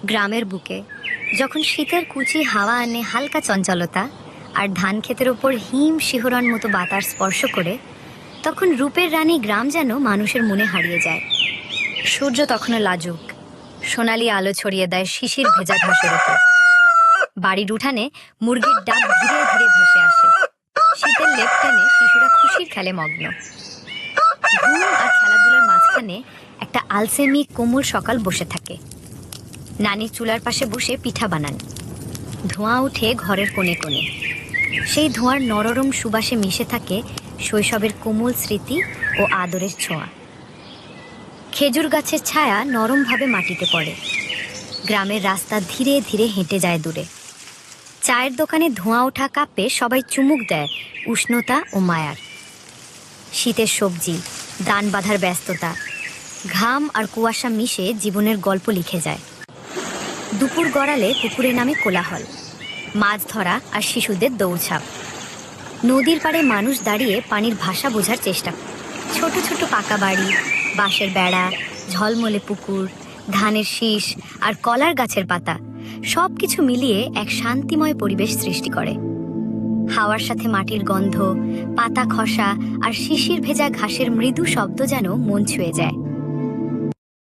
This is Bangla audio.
গ্রামের বুকে যখন শীতের কুচি হাওয়া আনে হালকা চঞ্চলতা, আর ধান ক্ষেতের ওপর হিম শিহরণ মতো বাতাস স্পর্শ করে, তখন রূপের রানী গ্রাম যেন মানুষের মনে হারিয়ে যায়। সূর্য তখনও লাজুক, সোনালি আলো ছড়িয়ে দেয় শিশির ভেজা ঘাসের উপর। বাড়ির উঠানে মুরগির ডাক ধীরে ধীরে ভেসে আসে। শীতের লেপ টেনে শিশুরা খুশির খেলে মগ্ন। ঘুম আর খেলাধুলার মাঝখানে একটা আলসেমি কোমল সকাল বসে থাকে। নানি চুলার পাশে বসে পিঠা বানান। ধোঁয়া উঠে ঘরের কোণে কোণে। সেই ধোঁয়ার নরম সুবাসে মিশে থাকে শৈশবের কোমল স্মৃতি ও আদরের ছোঁয়া। খেজুর গাছের ছায়া নরমভাবে মাটিতে পড়ে। গ্রামের রাস্তা ধীরে ধীরে হেঁটে যায় দূরে। চায়ের দোকানে ধোঁয়া ওঠা কাপে সবাই চুমুক দেয় উষ্ণতা ও মায়ার। শীতের সবজি, দান বাঁধার ব্যস্ততা, ঘাম আর কুয়াশা মিশে জীবনের গল্প লিখে যায়। দুপুর গড়ালে পুকুরে নামে কোলাহল, মাছ ধরা আর শিশুদের দৌড়ঝাঁপ। নদীর পাড়ে মানুষ দাঁড়িয়ে পানির ভাষা বোঝার চেষ্টা করে। ছোট ছোট পাকা বাড়ি, বাঁশের বেড়া, ঝলমলে পুকুর, ধানের শীষ আর কলার গাছের পাতা সব কিছু মিলিয়ে এক শান্তিময় পরিবেশ সৃষ্টি করে। হাওয়ার সাথে মাটির গন্ধ, পাতা খসা আর শিশির ভেজা ঘাসের মৃদু শব্দ যেন মন ছুঁয়ে যায়।